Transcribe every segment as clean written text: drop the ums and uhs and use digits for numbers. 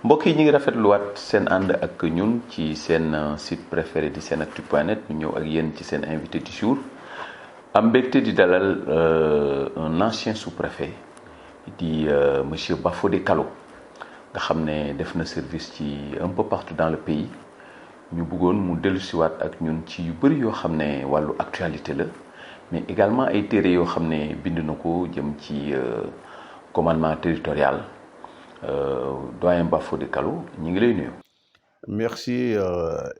mbokk yi ñu ngi rafetluwaat seen ànd ak ñun ci seen site préféré di senactu.net ñu ñëw ak yéen ci seen invité du jour am mbégte di dalal un ancien sous-préfet di monsieur Bafodé Kalo nga xam ne def na service ci un peu partout dans le pays ñu bëggoon mu dellusiwaat ak ñun ci yu bëri yoo xam ne wàllu actualité la mais également ay téere yoo xam ne bind na ko jëm ci commandement territorial. Doyen Bafodé Kalo ñu ngi lay nuyu. Merci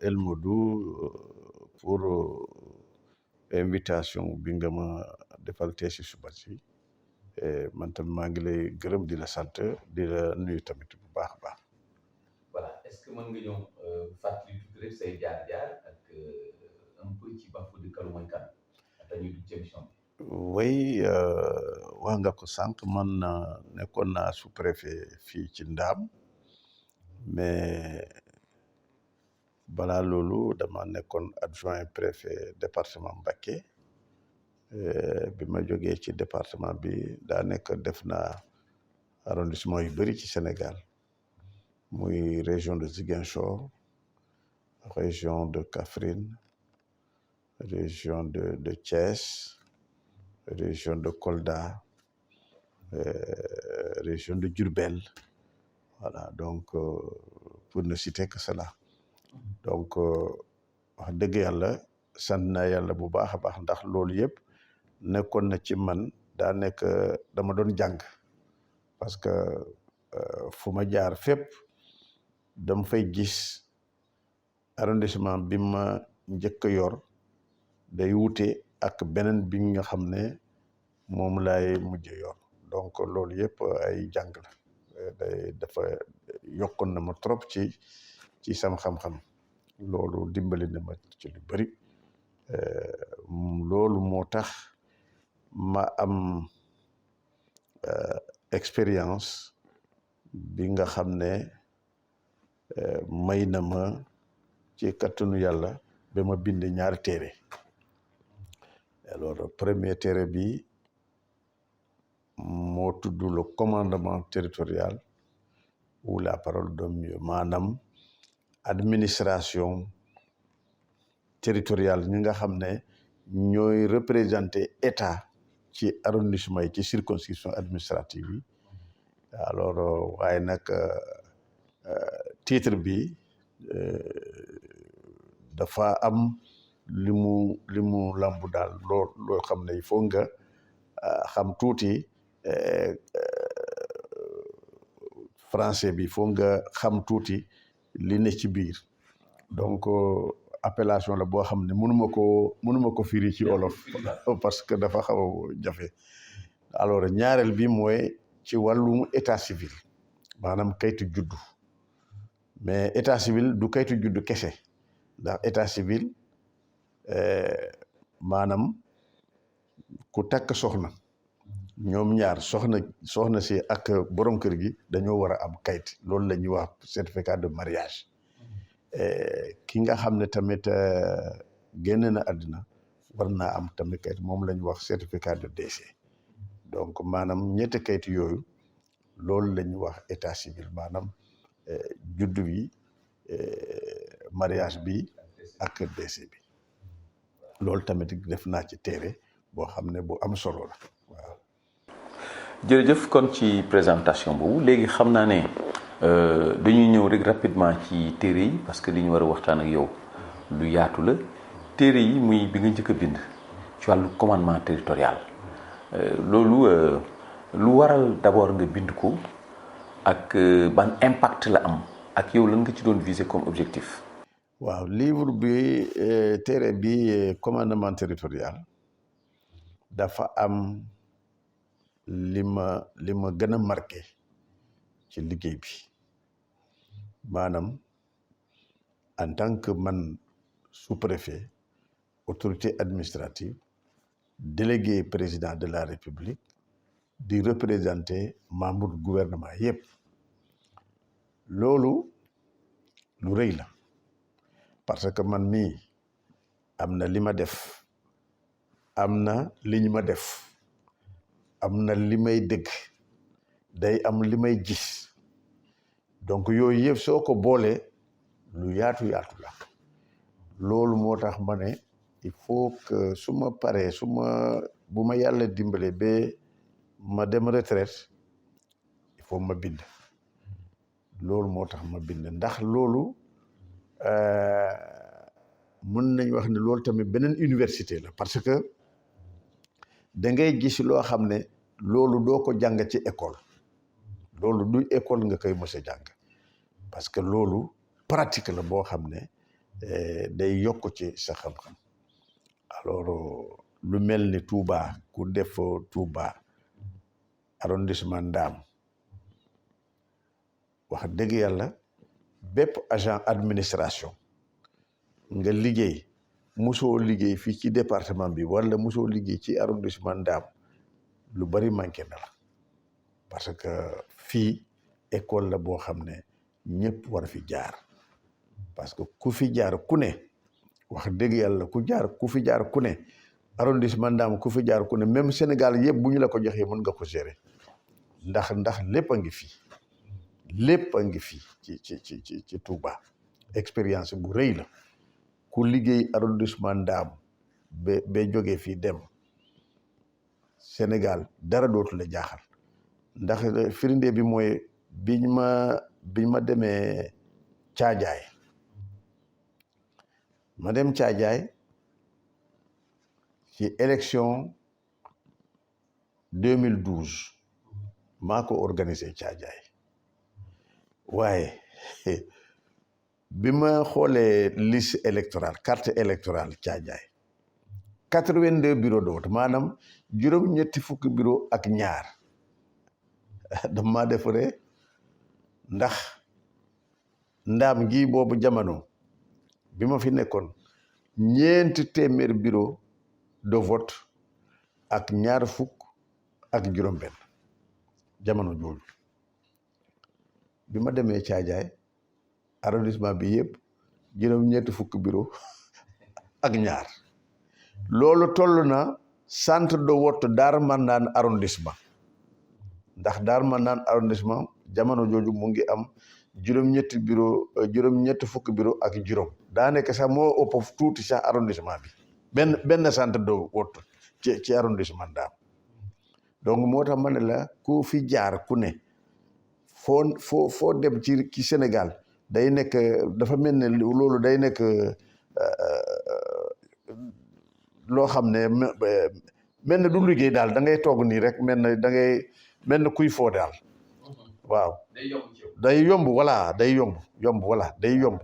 El Modou pour invitation bi nga ma defal tey si suba si man tam maa ngi lay gërëm di la sant di la nuyu tamit bu baax a baax. Voilà, est-ce que mën nga ñëw fàttali tuuti rek say jaar-jaar ak un peu ci Bafodé Kalo mooy kan ata ñu dugg ci émission bi. Oui wax nga ko sànq man nekkoon naa sous-préfet fii ci Ndaam mais balaa loolu dama nekkoon adjoint préfet département Mbacké bi ma jógee ci département bi daa nekk def naa arrondissement yu bëri ci Sénégal muy région de Ziguinchor, région de Kaffrine, région de Thiès, région de Kolda, région de Diourbel, voilà donc pour ne citer que cela donc wax dëgg yàlla sant naa yàlla bu baax a baax ndax loolu yëpp nekkoon na ci man daa nekk dama doon jàng parce que fu ma jaar fépp dama fay gis arrondissement bi ma njëkk a yor day wute ak beneen bi nga xam ne moom laay mujj yor donc loolu yëpp ay jàng la dafa yokkoon na ma trop ci sama xam-xam loolu dimbali na ma ci lu bëri loolu moo tax ma am expérience bi nga xam ne may na ma ci kattanu yàlla ba ma bind ñaari téere alors premier téere bi moo tudd le commandement territorial ou la parole donne mieux maanaam administration territoriale ñi nga xam ne ñooy représenter état ci arrondissement yi ci circonscription administrative yi alors waaye nag titre bi dafa am li mu lambu daal loo xam ne il faut nga xam tuuti français bi il faut nga xam tuuti li ne ci biir donc appellation la boo xam ne mënuma ko firi ci wolof parce que dafa xaw a jafe alors ñaareel bi mooy ci wàllum état civil maanaam kayitu juddu mais état civil du kayitu juddu kese ndax état civil maanaam ku takk soxna ñoom ñaar soxna si ak borom kër gi dañoo war a am kayit loolu la ñuy wax certificat de mariage ki nga xam ne tamit génn na àddina war naa am tamit kayit moom la ñuy wax certificat de décès donc maanaam ñetti kayit yooyu loolu la ñuy wax état civil maanaam juddu bi mariage bi ak décès bi loolu tamit def naa ci téere boo xam ne bu am solo la waaw. jërëjëf kon ci présentation boobu léegi xam naa ne dañuy ñëw rek rapidement ci téere yi parce que li ñu war a waxtaan ak yow lu yaatu la téere yi muy bi nga njëkk a bind ci wàllu commandement territorial loolu lu waral d'abord nga bind ko ak ban impact la am ak yow lan nga ci doon viser comme objectif. waaw livre bi téere bi commandement territorial dafa am li ma gën a marqué ci liggéey bi maanaam en tant que man sous-préfet autorité administrative délégué président de la République di représenter membre du gouvernement yëpp loolu lu rëy la parce que man mii am na li ma def am na li ñu ma def am na li may dégg day am li may gis donc yooyu yëpp soo ko boolee lu yaatu la loolu moo tax ma ne il faut que su ma paree bu ma yàlla dimbale ba ma dem retraite il faut ma bind loolu moo tax ma bind ndax loolu mën nañ wax ne loolu tamit beneen université la parce que da ngay gis loo xam ne loolu doo ko jàng ci école loolu du école nga koy mës a jàng parce que loolu pratique la boo xam ne day yokk ci sa xam-xam alors lu mel ni Touba ku def Touba arrondissement Ndam wax dëgg yàlla bépp agent administration nga liggéey musoo liggéey fii ci département bi wala musoo liggéey ci arrondissement Ndam lu bari manqué na la parce que fii école la boo xam ne ñëpp war fi jaar parce que ku fi jaar ku ne wax dëgg yàlla ku fi jaar ku ne arrondissement Ndam ku fi jaar ku ne même Sénégal yëpp bu ñu la ko joxee mën nga ko gérer ndax lépp a ngi fii ci Touba expérience bu rëy la ku liggéey arrondissement Ndam ba jógee fii dem Sénégal dara dootu la jaaxal ndax firnde bi mooy biñ ma demee Caajaay ma dem Caajaay ci élection 2012 maa ko organisé Caajaay waaye bi ma xoolee liste électorale carte électorale Caajaay 82 bureau de vote maanaam juróom-ñetti fukki bureau ak ñaar dama maa defaree ndax Ndaam gi boobu jamono bi ma fi nekkoon 400 bureau de vote ak ñaar fukk ak juróom-benn jamono jooju bi ma demee Caajaay arrondissement bi yëpp juróom-ñetti fukk bureau ak ñaar loolu toll na centre de vote Darou Marnane arrondissement ndax Darou Marnane arrondissement jamono jooju mu ngi am juróom-ñetti fukk bureau ak juróom daa nekk sax moo ëpp tuuti sax arrondissement bi benn centre de vote ci arrondissement Ndam donc moo tax ma ne la ku fi jaar ku ne foo dem ci Sénégal day nekk dafa mel ne loolu day nekk loo xam ne mel na du liggéey daal da ngay toog nii rek mel na kuy foo daal waaw day yomb voilà day yomb voilà day yomb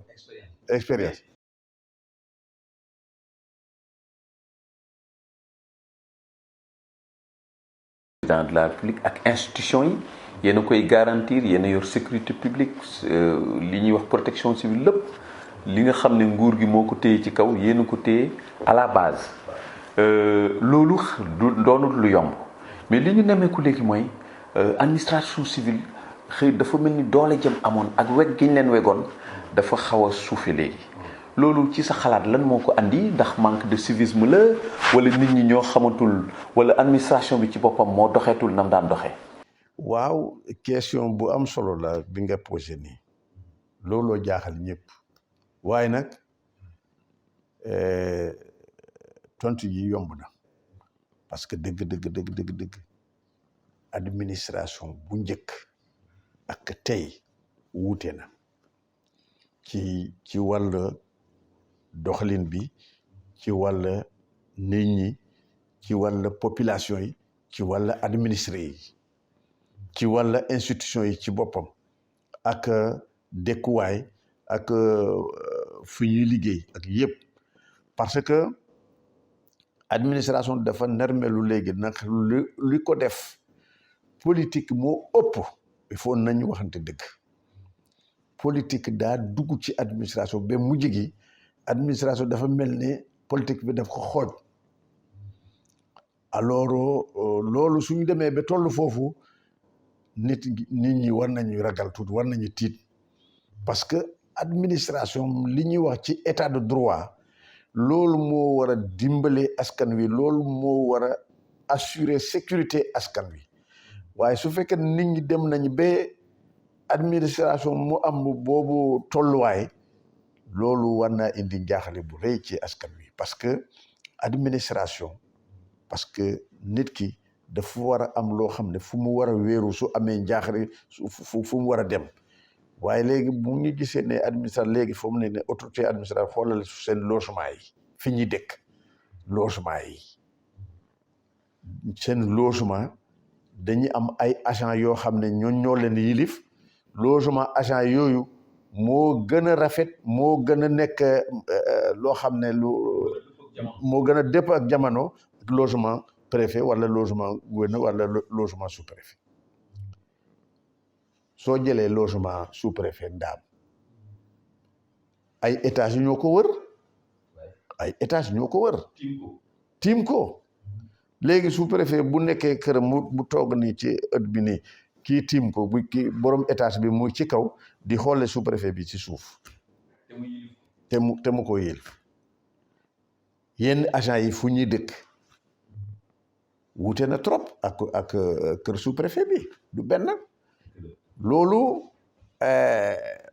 expérience président de la République ak institution yi yéen a koy garantir yéen a yor sécurité publique li ñuy wax protection civile lépp li nga xam ne nguur gi moo ko téye ci kaw yéen a ko téye à la base loolu doonul lu yomb mais li ñu nemmeeku léegi mooy administration civile xëy dafa mel ni doole jëm amoon ak weg gi ñu leen wegoon dafa xaw a suufe léegi loolu ci sa xalaat lan moo ko andi ndax manque de civisme la wala nit ñi ñoo xamatul wala administration bi ci boppam moo doxeetul nam daan doxee. waaw question bu am solo la bi nga posé nii looloo jaaxal ñëpp waaye nag tontu yi yomb na parce que dëgg administration bu njëkk ak tey wuute na ci wàll doxalin bi ci wàll nit ñi ci wàll population yi ci wàll administré yi ci wàll institution yi ci boppam ak dëkkuwaay ak fu ñuy liggéey ak yëpp parce que administration dafa nermelu léegi nag li ko def politique moo ëpp il faut nañu waxante dëgg politique daa dugg ci administration ba mujj gi administration dafa mel ne politique bi daf ko xooj alors loolu suñu demee ba toll foofu nit ñi war nañu ragal tuuti war nañu tiit parce que administration li ñuy wax ci état de droit loolu moo war a dimbale askan wi loolu moo war a assurer sécurité askan wi waaye su fekkee nit ñi dem nañu ba administration mu am boobu tolluwaay loolu war naa indi njaaxale bu rëy ci askan wi parce que administration parce que nit ki dafa war a am loo xam ne fu mu war a wéeru su amee njaaxale fu mu war a dem waaye léegi bu ñu gisee ne administration léegi foofu ne autorité administrative xoolal seen logement yi fi ñuy dëkk logement yi seen logement dañuy am ay agent yoo xam ne ñoo leen yilif logement agent yooyu moo gën a rafet moo gën a nekk loo xam ne moo gën a dëpp ak jamono logement préfet wala logement gouverneur wala logement sous-préfet soo jëlee logement sous-préfet Ndaam ay étages ñoo ko wër tiim ko léegi sous-préfet bu nekkee këram bu toog nii ci ëtt bi nii kii tiim ko bu kii borom étage bi mu ci kaw di xoole sous-préfet bi ci suuf te mu ko yëlif yenn agent yi fu ñuy dëkk wuute na trop ak kër sous-préfet bi du benn loolu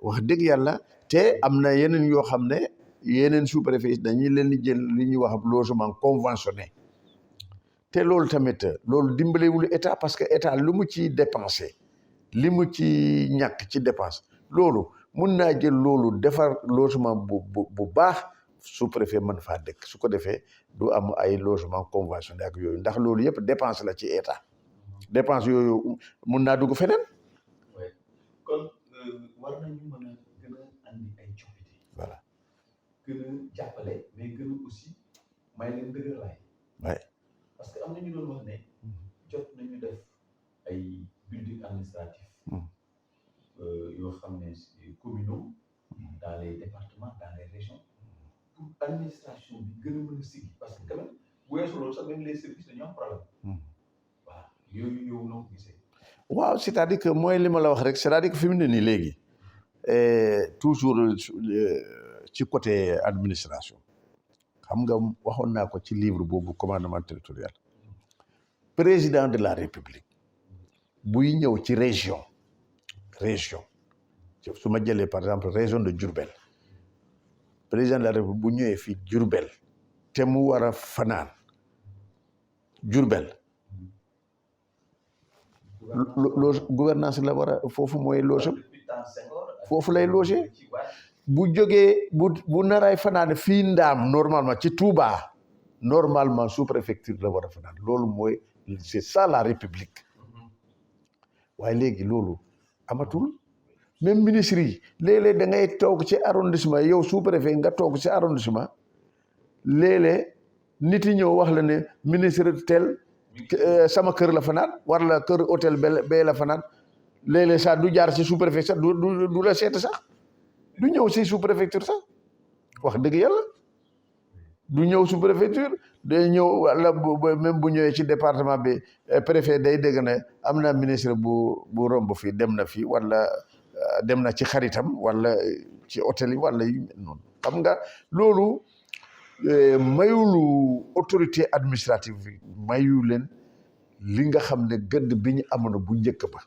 wax dëgg yàlla te am na yeneen yoo xam ne yeneen sous-préfet yi dañuy leen di jël li ñuy wax logement conventionné te loolu tamit loolu dimbalewul état parce que état lu mu ci dépensé li mu ci ñàkk ci dépense loolu mun naa jël loolu defar logement bu baax sous-préfet mën faa dëkk su ko defee du am ay logement conventionné ak yooyu ndax loolu yëpp dépense la ci état dépense yooyu mun naa dugg feneen. kon war nañu mën a gën a andi ay coppite. voilà gën a jàppale mais gën a aussi may leen dëgërlaay. waaye parce que am na ñu doon wax ne jot nañu def ay building administratif yoo xam ne communaux dans les départements dans les régions pour administration bi gën a mën a sigi parce que quand même bu weesu loolu sax même les services dañu am problème. voilà yooyu yow noo ko gisee. waaw c'est-à-dire que mooy li ma la wax rek c'est-à-dire que fi mu ne nii léegi toujours ci côté administration xam nga waxoon naa ko ci livre boobu commandement territorial président de la république buy ñëw ci région su ma jëlee par exemple région de Diourbel président de la république bu ñëwee fii Diourbel te mu war a fanaan Diourbel gouvernance la war a foofu mooy loge foofu lay loger bu jógee bu naraay fanaan fii Ndaam normalement ci Touba normalement sous préfecture la war a fanaan loolu mooy c'est ça la république waaye léegi loolu amatul même ministre yi léeg-léeg da ngay toog ci arrondissement yow sous préfet nga toog ci arrondissement léeg-léeg nit yi ñëw wax la ne ministre tel sama kër la fanaan wala kër hôtel bee la fanaan léeg-léeg sax du jaar ci sous préfet sax du la seet sax du ñëw ci sous préfecture sax wax dëgg yàlla du ñëw sous préfecture day ñëw wala même bu ñëwee ci département bi préfet day dégg ne am na ministre bu romb fii dem na fii wala dem na ci xaritam wala ci hôtel yi wala yu mel noonu xam nga loolu mayulu autorité administrative bi mayu leen li nga xam ne gëdd bi ñu amoon bu njëkk ba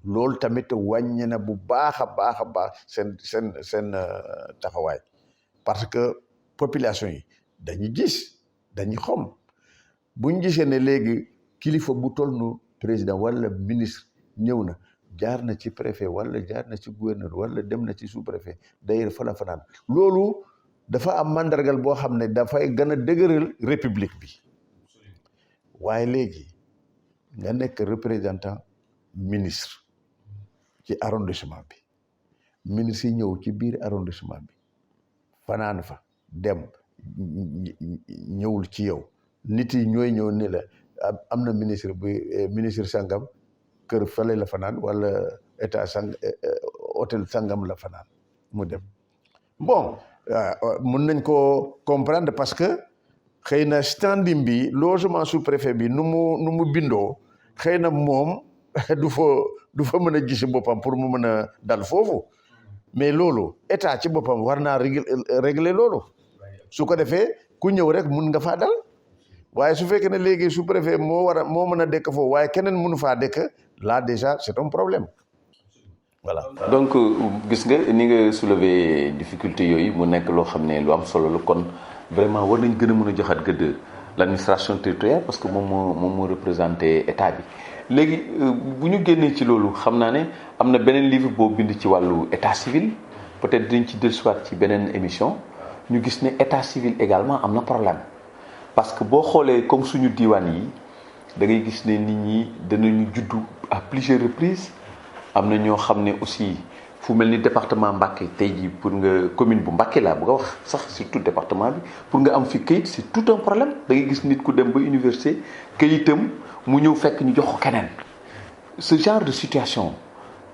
loolu tamit wàññi na bu baax a baax seen taxawaay parce que population yi dañuy gis dañuy xam buñ gisee ne léegi kilifa bu toll nu président wala ministre ñëw na jaar na ci préfet wala jaar na ci gouverneur wala dem na ci sous préfet d'ailleurs fa la fanaan loolu dafa am mandargal boo xam ne dafay gën a dëgëral république bi waaye léegi nga nekk représentant ministre ci arrondissement bi ministre yi ñëw ci biir arrondissement bi fanaan fa dem ñëwul ci yow nit yi ñooy ñëw ni la am na ministre sangam kër fale la fanaan wala état hôtel sangam la fanaan mu dem bon mun nañ ko comprendre parce que xëy na standing bi logement sous préfet bi nu mu bindoo xëy na moom du fa mën a gis boppam pour mu mën a dal foofu mais loolu état ci boppam war naa régler loolu su ko defee ku ñëw rek mun nga faa dal waaye su fekkee ne léegi sous préfet moo mën a dëkk foofu waaye keneen mënu faa dëkk là déjà c'est un problème. voilà. donc gis nga ni nga soulever difficulté yooyu mu nekk loo xam ne lu am solo la kon vraiment war nañ gën a mën a joxaat gëdd l'administration territoriale parce que moom moo représenté état bi léegi bu ñu génnee ci loolu xam naa ne am na beneen livre boo bind ci wàllu état civil peut-être dinañ ci dellusiwaat ci beneen émission ñu gis ne état civil également am na problème parce que boo xoolee comme suñu diiwaan yi da ngay gis ne nit ñi danañu juddu à plusieurs reprises am na ñoo xam ne aussi fu mel ni département Mbacké tey jii pour nga commune bu Mbacké laa bëgg a wax sax surtout département bi pour nga am fi këyit c'est tout un problème da ngay gis nit ku dem ba université këyitam mu ñëw fekk ñu jox ko keneen ce genre de situation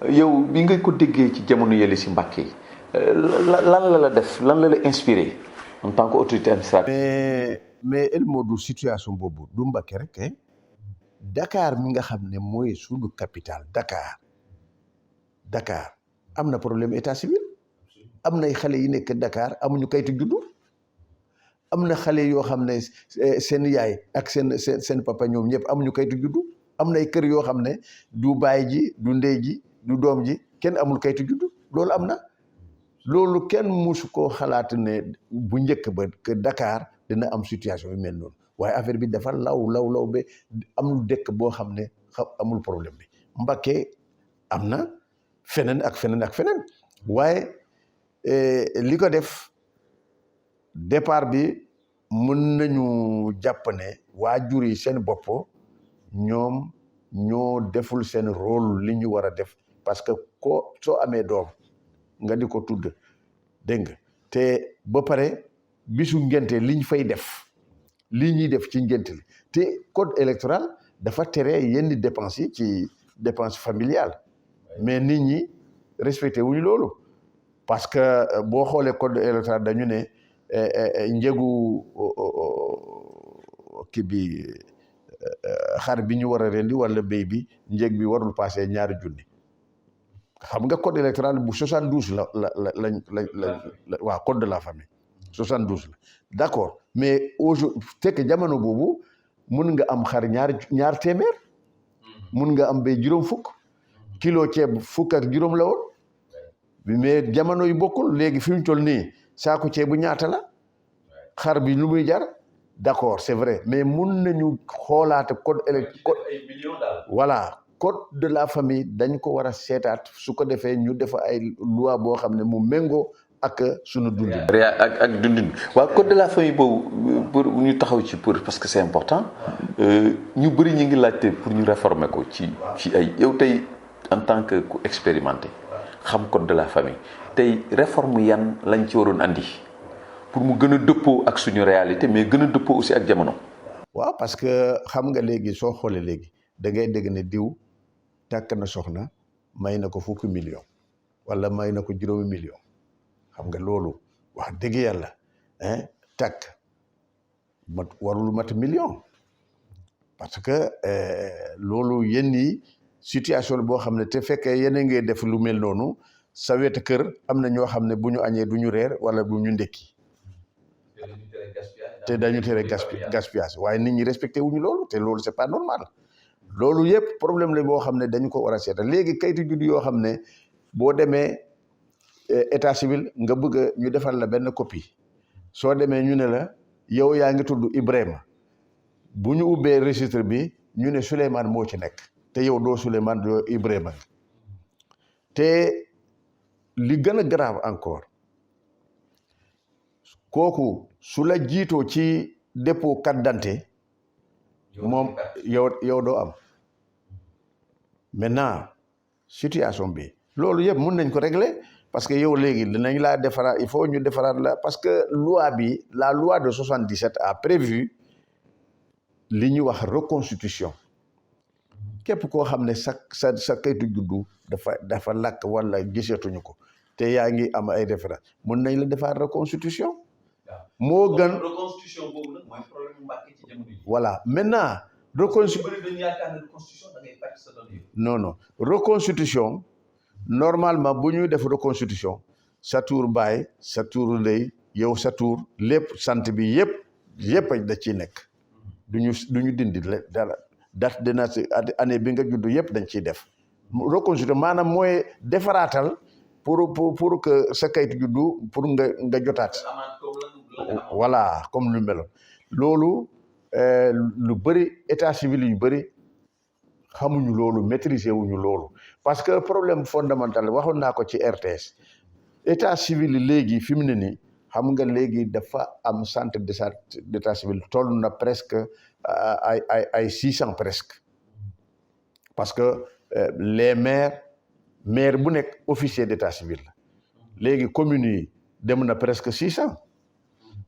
yow bi nga ko déggee ci jamono yële si Mbacké lan la def lan la inspiré en tant qu'autorité administrative. mais El Modou situation boobu du Mbacké rek Dakar mi nga xam ne mooy suñu capitale Dakar am na problème état civil am nay xale yi nekk Dakar amuñu kayitu juddu am na xale yoo xam ne seen yaay ak seen papa ñoom ñëpp amuñu kayitu juddu am nay kër yoo xam ne du baay ji du ndey ji du doom ji kenn amul kayitu juddu loolu am na loolu kenn musu koo xalaat ne bu njëkk ba que Dakar dina am situation yu mel noonu waaye affaire bi dafa law ba amul dëkk boo xam ne amul problème bi Mbacké am na feneen ak feneen waaye li ko def départ bi mën nañu jàpp ne waajur yi seen bopp ñoom ñoo deful seen rôle li ñu war a def parce que soo amee doom nga di ko tudd dégg nga te ba pare bisu ngénte liñ fay def li ñuy def ci ngénte li te code électoral dafa tere yenn dépenses yi ci dépense familiale mais nit ñi respecté wuñu loolu parce que boo xoolee code électoral dañu ne njëgu kii bi xar bi ñu war a rendi wala béy bi njëg bi warul passé ñaari junni xam nga code électoral bu 72 la waaw code de la famille 72 la d'accord mais aujourd'hui fekk jamono boobu mun nga am xar ñaar téeméer mun nga am béy juróom fukk kilo ceeb fukk ak juróom la woon mais jamono yu bokkul léegi fi ñu toll nii saako ceebu ñaata la xar bi lu muy jar d'accord c'est vrai mais mun nañu xoolaate code voilà code de la famille dañ ko war a seetaat su ko defee ñu def ay loi boo xam ne mu méngoo ak sunu dundin. ak dundin waaw code de la famille boobu pour ñu taxaw ci parce que c'est important ñu bëri ñu ngi laajte pour ñu réformer ko ci ay yow tey en tant que ku expérimenté xam code de la famille tey réforme yan lañ ci waroon andi pour mu gën a dëppoo ak suñu réalité mais gën a dëppoo aussi ak jamono. waaw parce que xam nga léegi soo xoolee léegi da ngay dégg ne diw takk na soxna may na ko fukki million wala may na ko juróomi million xam nga loolu wax dëgg yàlla takk warul mat million parce que loolu yenn yi situation boo xam ne te fekkee yéen a ngi def lu mel noonu sa wetu kër am na ñoo xam ne bu ñu añee du ñu reer wala du ñu ndekki te dañu tere gaspillage waaye nit ñi respecté wuñu loolu te loolu c'est pas normal loolu yëpp problème la boo xam ne dañu ko war a seetal léegi kayitu juddu yoo xam ne boo demee état civil nga bëgg ñu defal la benn copie soo demee ñu ne la yow yaa ngi tudd Ibrahima bu ñu ubbee registre bi ñu ne Souleymane moo ci nekk te yow doo Souleymane doo Ibrahima te li gën a grave encore kooku su la jiitoo ci dépôt carte d'identité moom yow doo am maintenant situation bi loolu yëpp mun nañ ko régler parce que yow léegi dinañ laa defaraat il faut ñu defaraat la parce que la loi de 77 a prévu li ñuy wax reconstitution képp koo xam ne sa kayitu juddu dafa lakk wala gisatuñu ko te yaa ngi am ay référence mun nañ la defaat reconstitution moo gën reconstitution boobu nag mooy problème Mbacké ci jamono yi. voilà maintenant non reconstitution normalement bu ñuy def reconstitution sa tur baay sa tur ndey yow sa tur lépp sant bi yëpp da ciy nekk du ñu dindi dara date de naissance année bi nga juddu yëpp dañ ciy def reconstruire maanaam mooy defaraatal pour que sa kayitu juddu pour nga jotaat voilà comme lu meloon loolu lu bëri état civil yu bëri xamuñu loolu maîtriser wuñu loolu parce que problème fondamental waxoon naa ko ci RTS état civil léegi fi mu ne nii xam nga léegi dafa am centre d'état civil toll na presque ay 600 presque parce que les maire bu nekk officier d'état civil la léegi communes yi dem na presque 600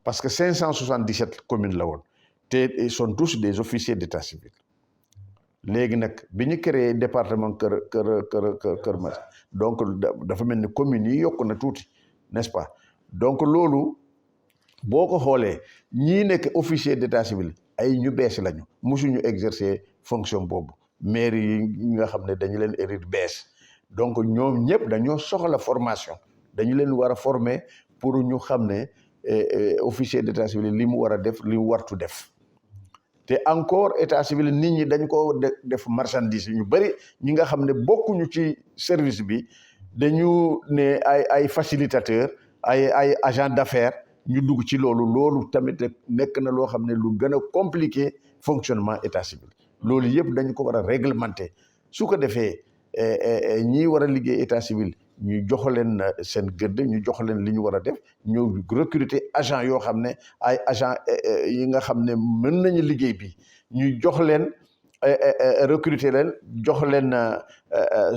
parce que 577 communes la woon te ils sont tous des officiers d'état civil léegi nag bi ñu créé département Kër Masar donc dafa mel ni communes yi yokku na tuuti n'est-ce pas donc loolu boo ko xoolee ñii nekk officier d'état civil ay ñu bees lañu musuñu exercer fonction boobu maire yi nga xam ne dañu leen hérite bees donc ñoom ñëpp dañoo soxla formation dañu leen war a former pour ñu xam ne officier d'état civil li mu war a def li mu wartu def te encore état civil nit ñi dañ ko def marchandise ñu bëri ñi nga xam ne bokkuñu ci service bi dañu ne ay facilitateur ay agent d'affaires ñu dugg ci loolu tamit nekk na loo xam ne lu gën a compliqué fonctionnement état civil loolu yëpp dañu ko war a réglementer su ko defee ñi war a liggéey état civil ñu jox leen seen gëdd ñu jox leen li ñu war a def ñu recruter agent yoo xam ne ay agent yi nga xam ne mën nañu liggéey bi ñu jox leen recruter leen jox leen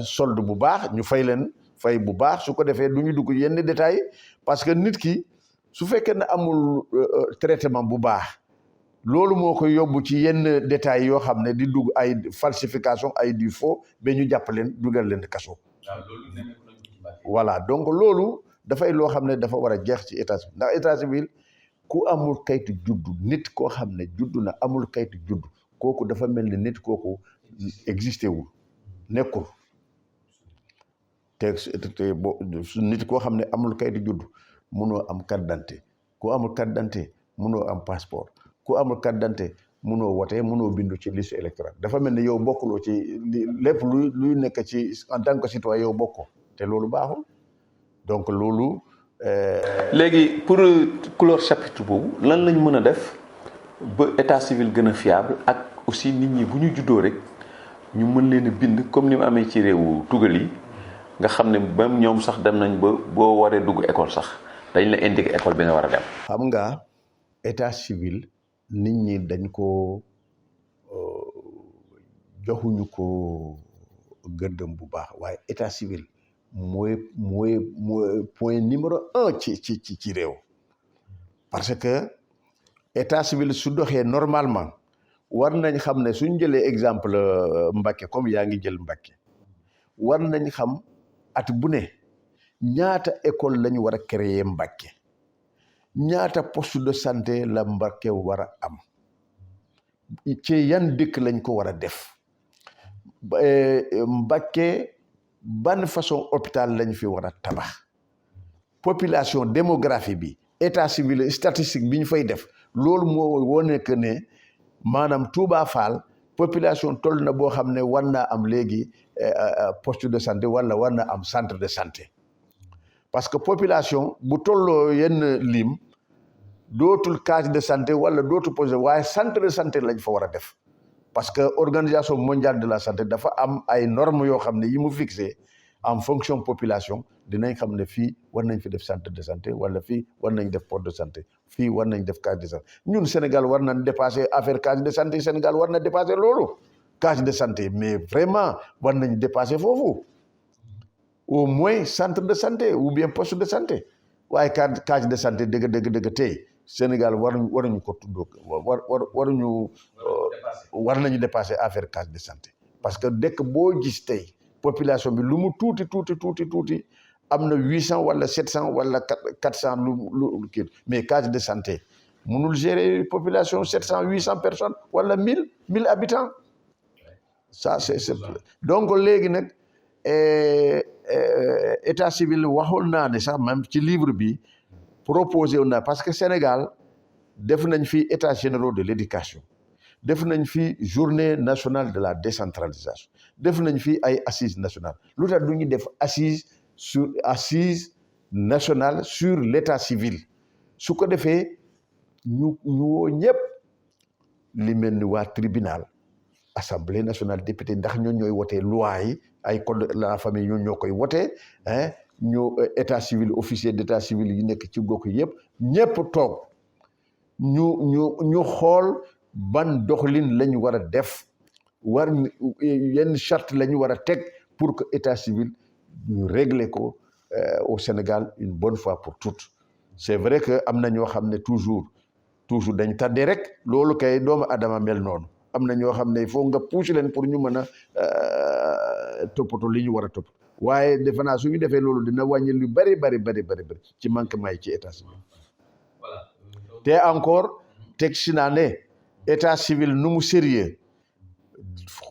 solde bu baax ñu fay leen fay bu baax su ko defee du ñu dugg yenn détails parce que nit ki su fekkee ne amul traitement bu baax loolu moo koy yóbbu ci yenn détails yoo xam ne di dugg ay falsification ay du faux ba ñu jàpp leen dugal leen kaso. voilà donc loolu dafay loo xam ne dafa war a jeex ci état civil ndax état civil ku amul kayitu juddu nit koo xam ne juddu na amul kayitu juddu kooku dafa mel ni nit kooku existé wul nekkul te nit koo xam ne amul kayitu juddu munoo am carte d'identité ku amul carte d'identité munoo am passeport ku amul carte d'identité munoo wote munoo bindu ci liste électorale dafa mel ni yow bokkuloo ci lépp luy nekk ci en tant que citoyen yow bokkoo te loolu baaxul donc loolu. léegi pour clore chapitre boobu lan lañ mën a def ba état civil gën a fiable ak aussi nit ñi bu ñu juddoo rek ñu mën leen a bind comme ni mu amee ci réewu tugal yi nga xam ne même ñoom sax dem nañ ba boo waree dugg école sax dañ la indiquer école bi nga war a dem. xam nga état civil nit ñi dañ ko joxuñu ko gëddëm bu baax waaye état civil mooy point numéro 1 ci réew parce que état civil su doxee normalement war nañ xam ne suñ jëlee exemple Mbacké comme yaa ngi jël Mbacké war nañ xam at bu ne ñaata école lañu war a créer Mbacké ñaata poste de santé la Mbacké war a am ci yan dëkk lañ ko war a def Mbacké ban façon hôpital lañ fi war a tabax population démographie bi état civil statistique bi ñu fay def loolu moo wone que ne maanaam Touba Fall population toll na boo xam ne war naa am léegi poste de santé wala war na am centre de santé parce que population bu tolloo yenn lim dootul case de santé wala dootul poste waaye centre de santé lañ fa war a def parce que organisation mondiale de la santé dafa am ay normes yoo xam ne yi mu fixé en fonction population dinañ xam ne fii war nañ fi def centre de santé wala fii war nañ def poste de santé fii war nañ def case de santé ñun Sénégal war nañ dépasser affaire case de santé Sénégal war na dépasser loolu case de santé mais vraiment war nañ dépasser foofu au moins centre de santé ou bien poste de santé waaye case de santé dëgg tey Sénégal waruñu ko tuddoo war nañu dépasser affaire case de santé parce que dëkk boo gis tey population bi lu mu tuuti am na 800 wala 700 wala 400 lu kii mais case de santé mënul gérer population 700 800 personnes wala 1000 habitants ça c'est donc léegi nag état civil waxoon naa ne sax même ci livre bi proposé wu na parce que Sénégal def nañ fi état généraux de l'éducation def nañ fi journée nationale de la décentralisation def nañ fi ay assises nationales lu tax du ñu def assise nationale sur l'état civil su ko defee ñu woo ñëpp li mel ni waa tribunal assemblée nationale député ndax ñoo ñooy wotee loi yi ay code de la famille ñoo koy wotee ñu état civil officier d'état civil yi nekk ci gox yëpp ñëpp toog ñu xool ban doxalin la ñu war a def yenn charte la ñu war a teg pour que état civil ñu régler ko au Sénégal une bonne fois pour toutes c'est vrai que am na ñoo xam ne toujours dañ tàddee rek loolu kay doomu adama mel noonu am na ñoo xam ne il faut nga pousser leen pour ñu mën a toppatoo li ñu war a topp waaye defe naa su ñu defee loolu dina wàññi lu bari ci manquement yi ci état civil te encore teg si naa ne état civil nu mu sérieux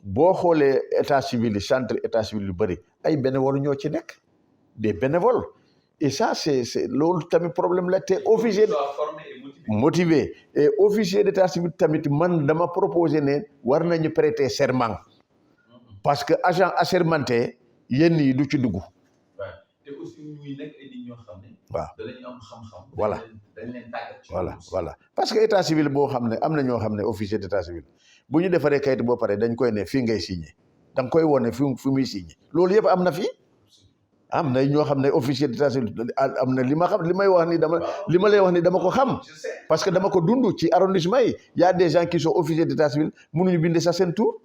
boo xoolee état civil yi centre état civil yu bëri ay bénévoles ñoo ci nekk des bénévoles et ça c'est loolu tamit problème la te officier motivé et officier d'état civil tamit man dama proposé ne war nañu prêter serment parce que agent assermenté yenn yi du ci dugg te aussi ñuy nekk ay nit ñoo xam ne waaw danañu am xam-xam dañ leen tàggat voilà parce que état civil boo xam ne am na ñoo xam ne officier d'état civil bu ñu defaree kayit boo pare dañ koy ne fii ngay signé da nga koy wone fi muy signé loolu yëpp am na fii am na ñoo xam ne officier d'état civil am na li ma xam li may wax ni li ma lay wax ni dama ko xam parce que dama ko dund ci arrondissement yi y a des gens qui sont officiers d'état civil mënuñu bind sax seen tur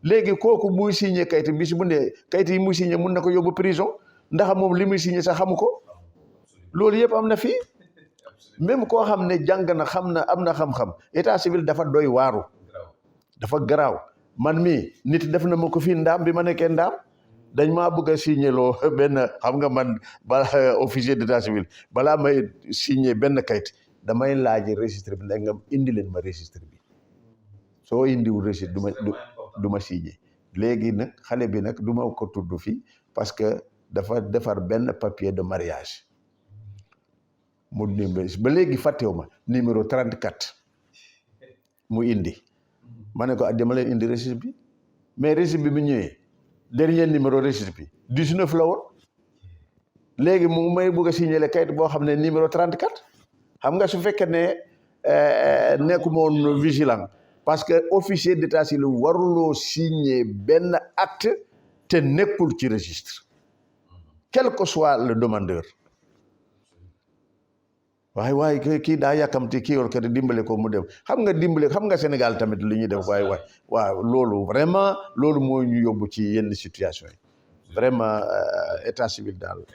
léegi kooku muy signé kayit bi si mu ne kayit yi muy signé mun na ko yóbbu prison ndax moom li muy signé sax xamu ko loolu yëpp am na fii même koo xam ne jàng na xam na am na xam-xam état civil dafa doy waaru dafa garaaw man mii nit def na ma ko fii ndaam bi ma nekkee ndaam dañ maa bëgg a signé loo benn xam nga man bala officier d'état civil balaa may signé benn kayit damay laaj registre bi nga indi leen ma registre bi soo indiwul registre du ma signé léegi nag xale bi nag du ma ko tudd fii parce que dafa defar benn papier de mariage mu numéro ba léegi fàttewu ma numéro 34 mu indi ma ne ko dama leen indi registre bi mais registre bi mu ñëwee dernier numéro registre bi 19 la woon léegi mu may bëgg a signaler kayit boo xam ne numéro 34 xam nga su fekkee ne nekkuma woon vigilant parce que officier d'état civil waruloo signer benn acte te nekkul ci registre quel que soit le demandeur waaye kii daa yàkkamti kii war ko dimbale ko mu dem xam nga Sénégal tamit li ñuy def waaw loolu vraiment loolu moo ñu yóbbu ci yenn situation yi vraiment état civil daal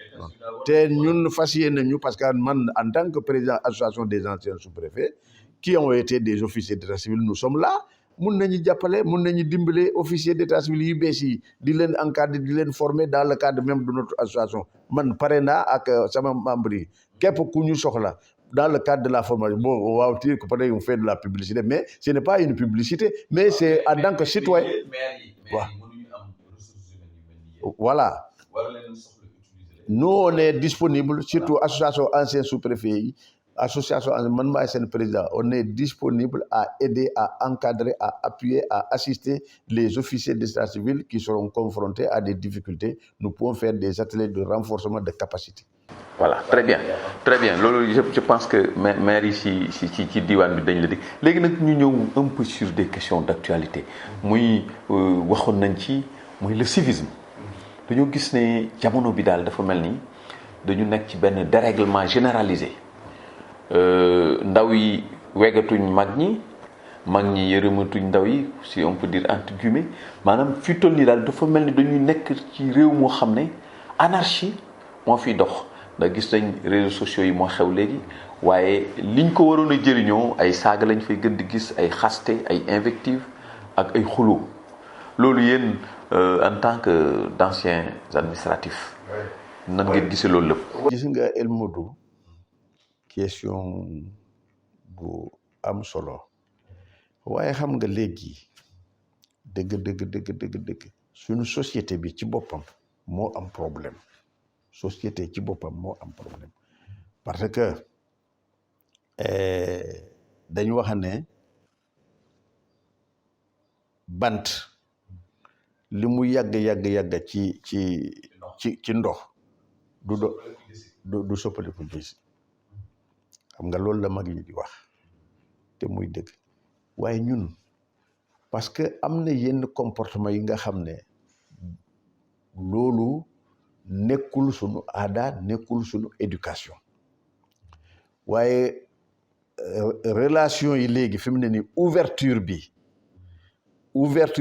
te ñun fas yéene nañu parce que man en tant que président association des anciens sous-préfets qui ont été des officiers d'état civil nous sommes là mun nañu jàppale mun nañu dimbale officier d'état civil yu bees yi di leen encadrer di leen former dans le cadre même de notre association man pare naa ak sama membre yi képp ku ñu soxla dans le cadre de la formation bon waaw dire que peut-être on fait de la publicité mais ce n'est pas une publicité mais c'est en tant que citoyen waaw voilà nous on est disponible surtout association anciens sous-préfets yi association man maay seen président on est disponible à aider à encadrer à appuyer à assister les officiers d'état civil qui seront confrontés à des difficultés nous pouvons faire des ateliers de renforcement de capacité. Voilà très bien loolu je pense que maire yi ci diwaan bi dañ la dégg léegi nag ñu ñëw un peu sur des questions d'actualité muy waxoon nañ ci muy le civisme dañoo gis ne jamono bi daal dafa mel ni dañu nekk ci benn dérèglement généralisé ndaw yi wegatuñ mag ñi yërëmatuñ ndaw yi si on peut dire entre guillemets maanaam fi toll nii daal dafa mel ni dañuy nekk ci réew moo xam ne anarchie moo fiy dox ndax gis nañ réseaux sociaux yi moo xew léegi waaye liñ ko waroon a jëriñoo ay saaga lañ fay gën di gis ay xaste ay invectives ak ay xuloo loolu yéen en tant que d'anciens administratifs nan ngeen gisee loolu lépp. gis nga El Modou question bu am solo waaye xam nga léegi dëgg suñu société bi ci boppam moo am problème parce que dañu wax ne bant li mu yàgg ci ndox du soppaliku gis xam nga loolu la mag yi di wax te muy dëgg waaye ñun parce que am na yenn comportement yi nga xam ne loolu nekkul sunu aada nekkul sunu éducation waaye relation yi léegi fi mu ne nii ouverture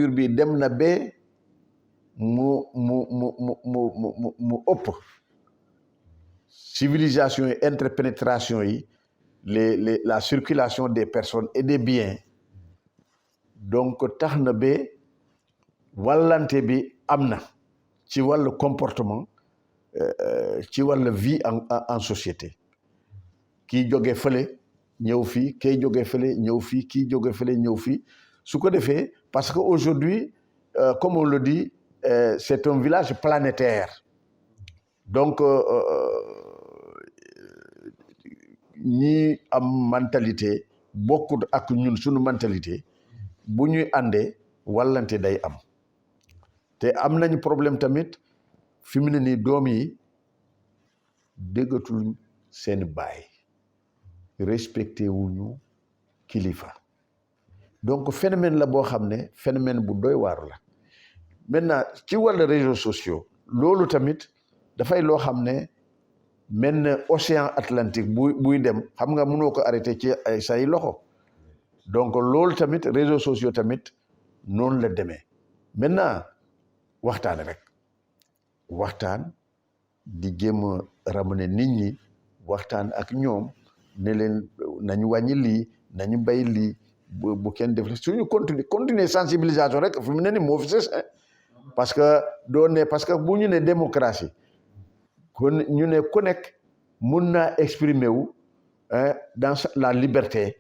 bi dem na ba mu ëpp civilisation yi interpénétration yi la circulation des personnes et des biens donc tax na ba wàllante bi am na ci wàllu comportement ci wàllu vie en société kii jóge fële ñëw fii kii jóge fële ñëw fii kii jóge fële ñëw fii su ko defee parce que aujourd'hui comme on le dit c'est un village planétaire donc ñi am mentalité bokkut ak ñun suñu mentalité bu ñuy àndee wàllante day am te am nañu problème tamit fi mu ne nii doom yi déggatul seen baay respecté wuñu kilifa donc phénomène la boo xam ne phénomène bu doy waaru la maintenant ci wàllu réseaux sociaux loolu tamit dafay loo xam ne mel na océan Atlantique buy dem xam nga mënoo ko arrêté ci ay say loxo donc loolu tamit réseaux sociaux tamit noonu la demee maintenant waxtaan di jéem a ramener nit ñi waxtaan ak ñoom ne leen nañu wàññi lii nañu bay lii bu kenn def suñu continuer sensibilisation rek fi mu ne ni moo fi sës parce que parce que bu ñu ne démocratie kon ñu ne ku nekk mun naa exprimer wu dans la liberté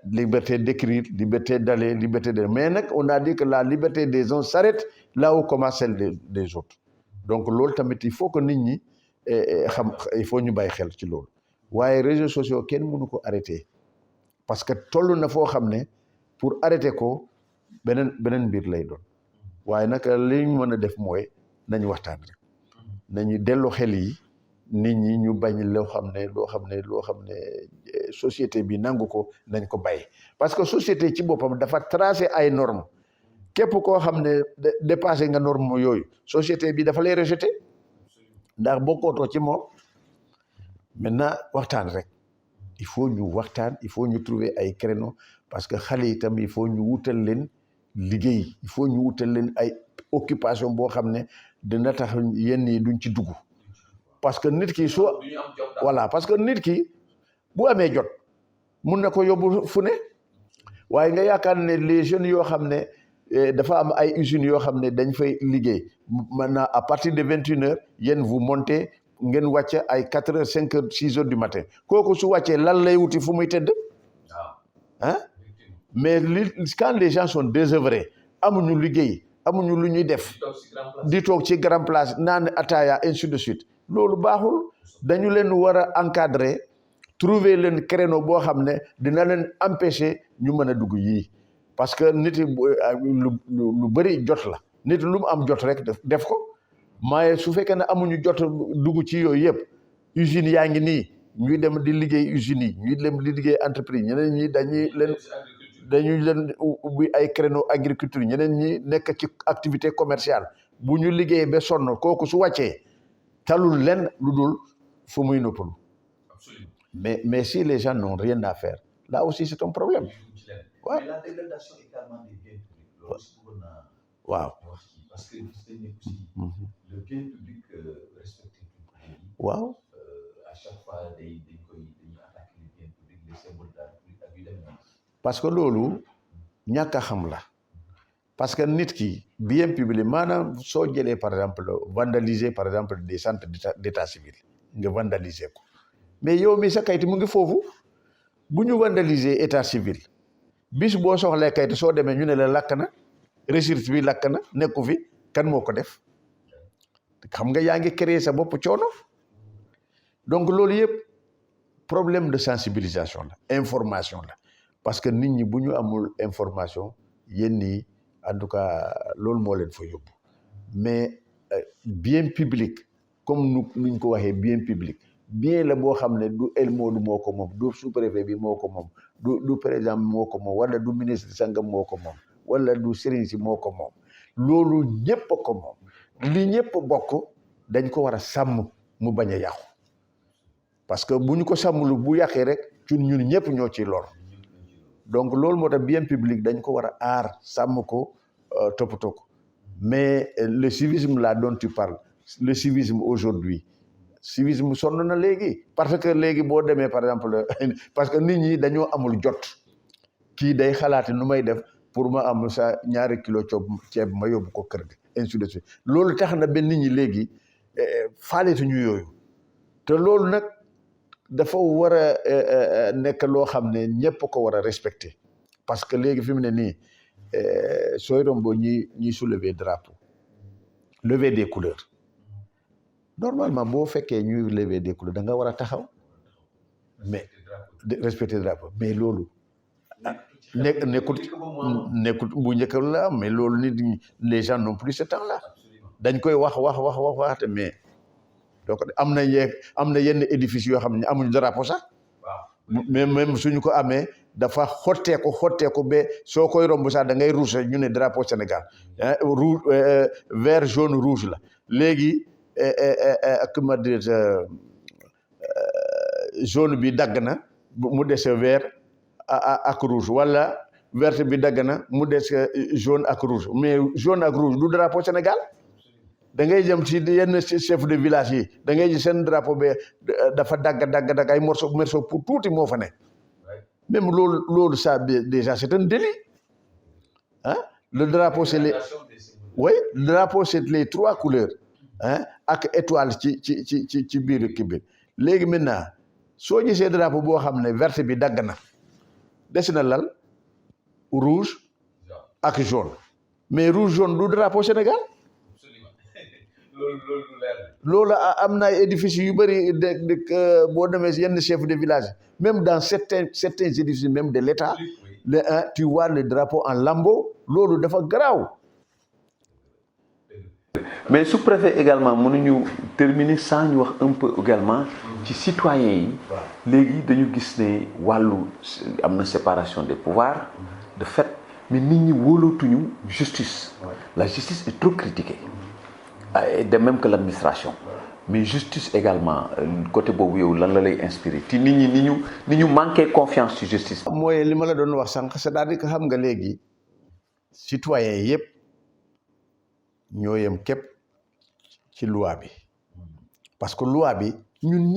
liberté d'écrire liberté d'aller liberté de mais nag on a dit que la liberté des uns s'arrête là où commence celle des autres donc loolu tamit il faut que nit ñi xam il faut ñu bàyyi xel ci loolu waaye réseaux sociaux kenn mënu ko arrêter parce que toll na foo xam ne pour arrêter ko beneen mbir lay doon waaye nag li ñu mën a def mooy nañu waxtaan rek nañu dellu xel yi nit ñi ñu bañ loo xam ne société bi nangu ko nañ ko bàyyi parce que société ci boppam dafa tracé ay normes képp koo xam ne dépassé nga norme yooyu société bi dafa lay rejeté ndax bokkootoo ci moom maintenant waxtaan rek il faut ñu trouver ay créneaux parce que xale yi tam il faut ñu wutal leen liggéey il faut ñu wutal leen ay occupation boo xam ne dina tax yenn yi duñ ci dugg parce que nit ki parce que nit ki bu amee jot mun na ko yóbbu fu ne waaye nga yaakaar ne les jeunes yoo xam ne dafa am ay usines yoo xam ne dañ fay liggéey maintenant à partir de 21h yéen vous montez ngeen wàcce ay 4h 5h 6h du matin kooku su wàccee lan lay wuti fu muy tëdd mais quand les gens sont désœuvrés amuñu liggéey amuñu lu ñuy def di toog ci grand place naan ataaya ainsi de suite loolu baaxul dañu leen war a encadrer trouver leen créneau boo xam ne dina leen empêcher ñu mën a dugg yii parce que nit lu bëri jot la nit lu mu am jot rek def ko maaye su fekkee ne amuñu jot dugg ci yooyu yëpp usines yaa ngi nii ñuy dem di liggéey usines yi ñuy dem di liggéey entreprise ñeneen ñi dañuy leen ubbi ay créneau agriculture ñeneen ñi nekk ci activité commerciale bu ñu liggéeyee ba sonn kooku su wàccee talul leen lu dul fu muy noppalu mais si les gens n'ont rien à faire là aussi c'est un problème waaw la dégradation également des biens publics loolu si bëggoon naa waaw parce que gis nañ ne aussi le bien public respecté waaw à chaque fois dañuy attaquer les biens publics les symboles de la République ak yu demee parce que loolu ñàkk a xam la parce que nit ki bien public maanaam soo jëlee par exemple vandaliser par exemple des centres d'état civil nga vandaliser ko mais yow mi sa kayit mu ngi foofu bu ñu vandaliser état civil bis boo soxlee kayit soo demee ñu ne la lakk na registre bi lakk na nekku fi kan moo ko def xam nga yaa ngi créer sa bopp coono donc loolu yëpp problème de sensibilisation la information la parce que nit ñi bu ñu amul information yenn yi en tout cas loolu moo leen fa yóbbu mais bien public comme nuñ ko waxee bien public bien la boo xam ne du El Modou moo ko moom du sous-préfet bi moo ko moom du président moo ko moom wala du ministre sangam moo ko moom wala du sëriñ si moo ko moom loolu ñëpp a ko moom li ñëpp bokk dañ ko war a sàmm mu bañ a yàqu parce que bu ñu ko sàmmlu bu yàqee rek ñun ñëpp ñoo ciy lor donc loolu moo tax bien public dañ ko war a aar sàmm ko toppatoo ko mais le civisme là dont tu parles le civisme aujourd'hui civisme sonn na léegi parce que léegi boo demee par exemple parce que nit ñi dañoo amul jot kii day xalaati nu may def pour ma am sa 2 kilo ceeb ma yóbbu ko kër gi ainsi de suite loolu tax na ba nit ñi léegi faaleetuñu yooyu te loolu nag dafa war a nekk loo xam ne ñëpp ko war a respecter parce que léegi fi mu ne nii sooy rombo ñi soulever drapeau lever des couleurs normalement boo fekkee ñuy lever des couleurs da nga war a taxaw mais respecter drapeau mais loolu nekkut bu njëkk la am mais loolu nit ñi les gens n'ont plus ce temps là dañ koy wax mais donc am na yenn édifice yoo xam ne amuñu drapeau sax mais même suñu ko amee dafa xotteeku ba soo koy romb sax da ngay rouge ñu ne drapeau Sénégal rouge vert jaune rouge la léegi comment dire jaune bi dagg na mu des vert ak rouge wala vert bi dagg na mu des jaune ak rouge mais jaune ak rouge du drapeau Sénégal da ngay jëm ci yenn chef de village yi da ngay gis seen drapeau bi dafa dagg ay morceau pour tuuti moo fa ne même loolu ça déjà c'est un délit le drapeau c'est le drapeau c'est les 3 couleurs ak étoile ci biir kii bi léegi maintenant soo gisee drapeau boo xam ne vert bi dagg na des na lal rouge ak jaune mais rouge jaune du drapeau Sénégal loolu am na ay édifices yu bëri boo demee yenn chef de village même dans certains édifices même de l'État tu vois le drapeau en lambeaux loolu dafa garaaw. mais sous-préfet également mënuñu terminer sans ñu wax un peu également ci citoyens yi léegi dañu gis ne wàllu am na séparation des pouvoirs de fait mais nit ñi wóolootuñu justice la justice est trop critiquée de même que l'administration mais justice également côté boobu yow lan la lay inspiré ti nit ñi ni ñu manqué confiance ci justice. mooy li ma la doon wax sànq c'est-à-dire que xam nga léegi citoyens yëpp ñoo yem képp ci loi bi parce que loi bi ñun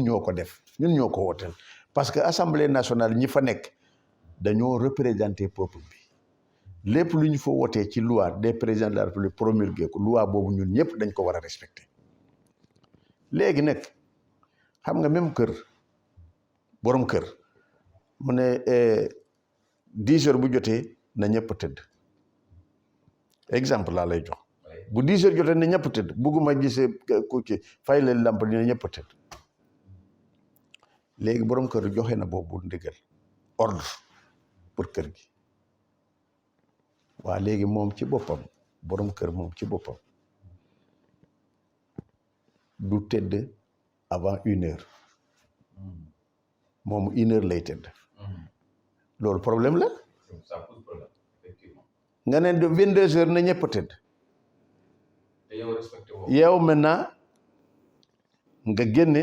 ñoo ko def ñun ñoo ko wooteel parce que assemblée nationale ñi fa nekk dañoo représenter peuple bi lépp lu ñu fa wootee ci loi des présidents de la République promulgué ko loi boobu ñun ñëpp dañ ko war a respecter léegi nag xam nga même borom kër mu ne 10 heures bu jotee na ñëpp tëdd exemple laa lay jox bu 10 heures jotee na ñëpp tëdd bugguma gisee ku ci fay leen lamp dina ñëpp tëdd léegi borom kër joxe na boobu ndigal ordre pour kër gi waa léegi moom ci boppam borom kër moom ci boppam du tëdd avant 1 heure moom 1 heure lay tëdd loolu problème la nga ne de 22 heures na ñëpp tëdd yow maintenant nga génne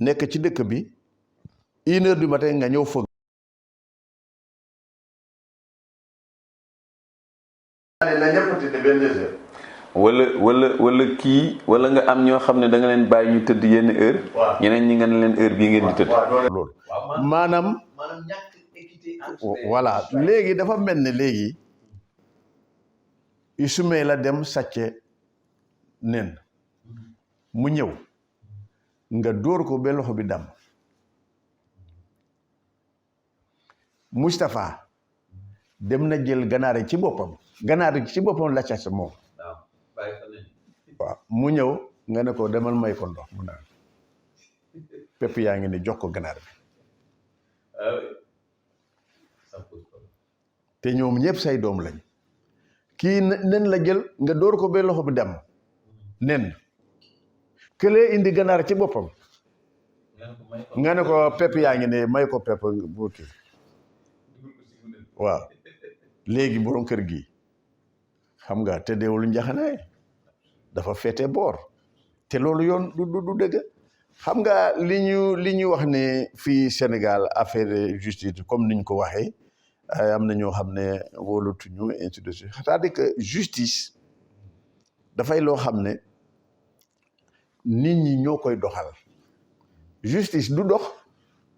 nekk ci dëkk bi 1 heure du matin nga ñëw fëgg na ñëpp tëdd 22 heures wala kii wala nga am ñoo xam ne da nga leen bàyyi ñu tëdd yenn heure ñeneen ñi nga ne leen heure bii ngeen di tëdd loolu maanaam voilà léegi dafa mel ne léegi Ismaïla la dem sàcce nen mu ñëw nga dóor ko ba loxo bi dam Moustapha dem na jël ganaar yi ci boppam la sàcc moom waaw mu ñëw nga ne ko demal may ko ndox mu naan pepp yaa ngi ne jox ko ganaar bi te ñoom ñëpp say doom lañ kii nen la jël nga door ko ba loxo bi dem nen këlee indi ganaar ci boppam nga ne ko pepp yaa ngi ne may ko pepp bu kii waaw léegi borom kër gi xam nga te deewul njaxanaay dafa féete boor te loolu yoon du dëgg xam nga li ñu wax ne fii Sénégal affaire justice comme niñ ko waxee am na ñoo xam ne wóolatuñu ainsi de suite c'est-à-dire que justice dafay loo xam ne nit ñi ñoo koy doxal justice du dox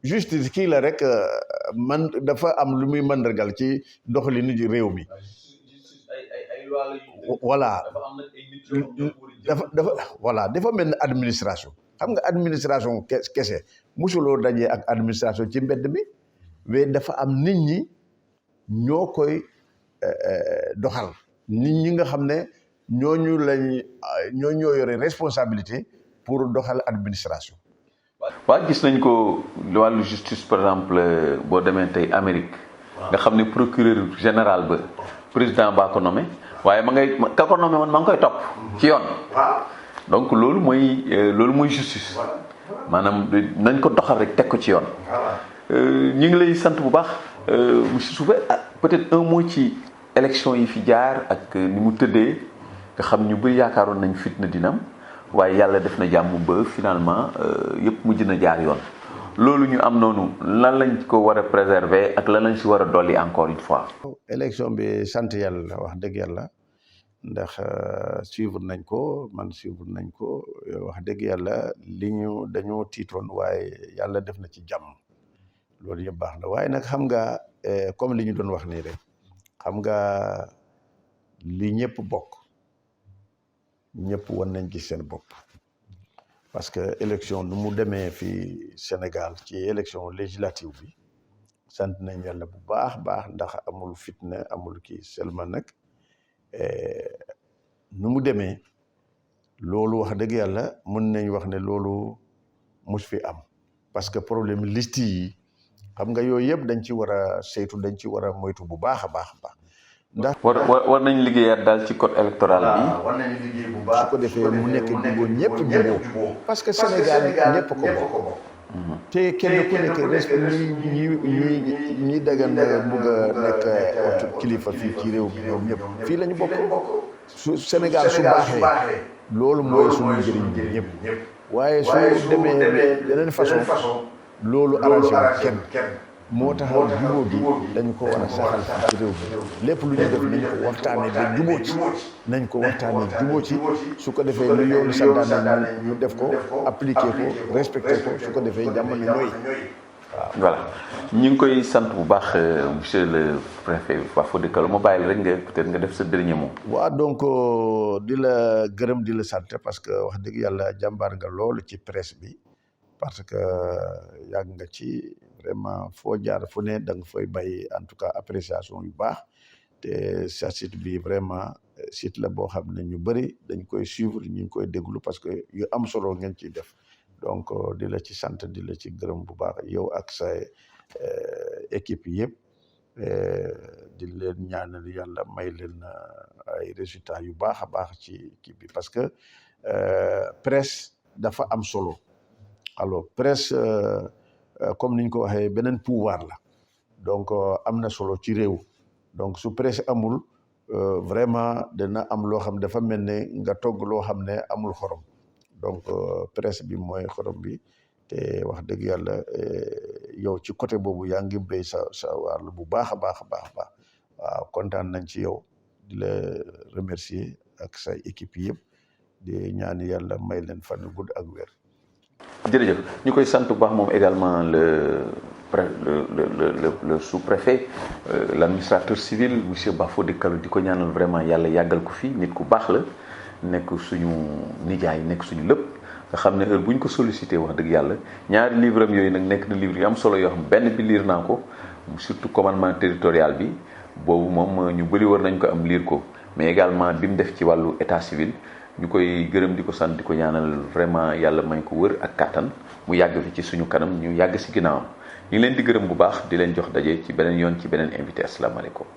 justice kii la rek man dafa am lu muy mandargal ci doxalinu ji réew mi voilà dafa mel ni administration xam nga administration kese musuloo dajee ak administration ci mbedd mi mais dafa am nit ñi ñoo koy doxal nit ñi nga xam ne ñoo yore responsabilité pour doxal administration. waaw gis nañ ko wàllu justice par exemple boo demee tey Amérique nga xam ne procureur général ba président baa ko nommé waaye ka ko nommé man maa ngi koy topp ci yoon donc loolu mooy justice maanaam nañ ko doxal rek teg ko ci yoon. ñu ngi lay sant bu baax monsieur Soufé peut-être un mot ci élection yi fi jaar ak ni mu tëddee nga xam ñu bëri yaakaaroon nañ fitna dina am waaye yàlla def na jàmm ba finalement yëpp mujj na jaar yoon loolu ñu am noonu lan lañ ko war a préserver ak lan lañ si war a dolli encore une fois. élection bi sant yàlla wax dëgg yàlla ndax suivre nañ ko wax dëgg yàlla dañoo tiitoon waaye yàlla def na ci jàmm loolu yëpp baax na waaye nag xam nga comme li ñu doon wax nii rek xam nga li ñëpp bokk ñëpp wan nañ ci seen bopp parce que élection nu mu demee fii Sénégal ci élection législative bi sant nañ yàlla bu baax ndax amul fitna amul kii seulement nag nu mu demee loolu wax dëgg yàlla mën nañ wax ne loolu mus fi am parce que problème liste yi xam nga yooyu yëpp dañ ci war a saytu dañ ci war a moytu bu baax a baax ndax war nañ liggéeyaat daal ci code électoral bi war nañ liggéey bu baax su ko defee mu nekk jubóo ñëpp jubóo parce que Sénégal ñëpp ko bokk te kenn ku nekk ñi dagan bugg a nekk kilifa fii ci réew mi ñoom ñëpp fii la ñu bokk su Sénégal su baaxee loolu mooy suñu njëriñ bi ñëpp waaye su demee yeneen façon loolu arrangé wu kenn moo tax jubóo gi dañ ko war a saxal fii ci réew mi lépp lu ñu def nañ ko waxtaane ba jubóo ci su ko defee lu yoonu santaane ñu def ko appliqué ko respecté ko su ko defee jàmm ni ñooy waaw. voilà ñu ngi koy sant bu baax monsieur le préfet Bafodé Kalo ma bàyyi la rek nga peut-être nga def sa dernier mot. waaw donc di la gërëm di la sant parce que wax dëgg yàlla jàmbaar nga loolu ci presse bi parce que yàgg nga ci vraiment foo jaar fu ne da nga fay bàyyi en tout cas appréciation yu baax te sa site bi vraiment site la boo xam ne ñu bëri dañ koy suivre ñu ngi koy déglu parce que yu am solo ngeen ciy def donc di la ci sant di la ci gërëm bu baax yow ak sa équipe yëpp di leen ñaanal yàlla may leen ay résultats yu baax a baax ci kii bi parce que presse dafa am solo alors presse comme niñ ko waxee beneen pouvoir la donc am na solo ci réew donc su presse amul vraiment dana am loo xam dafa mel ne nga togg loo xam ne amul xorom donc presse bi mooy xorom bi te wax dëgg yàlla yow ci côté boobu yaa ngi béy sa wàll bu baax a baax waaw kontaan nañ ci yow di la remercier ak say équipe yëpp di ñaan yàlla may leen fan yu gudd ak wér. jërëjëf ñu koy sant bu baax moom également le sous-préfet l'administrateur civil monsieur Bafodé Kalo di ko ñaanal vraiment yàlla yàggal ko fi nit ku baax la nekk suñu nijaay nekk suñu lépp nga xam ne heure bu ñu ko sollicité wax dëgg yàlla ñaari livre am yooyu nag nekk na livre yu am solo yoo xam benn bi liir naa ko surtout commandement territorial bi boobu moom ñu bëri war nañ ko am liir ko mais également bi mu def ci wàllu état civil ñu koy gërëm di ko sant di ko ñaanal vraiment yàlla may ko wër ak kàttan mu yàgg fi ci suñu kanam ñu yàgg si ginnaawam ñu ngi leen di gërëm bu baax di leen jox daje ci beneen yoon ci beneen invité asalaamaaleykum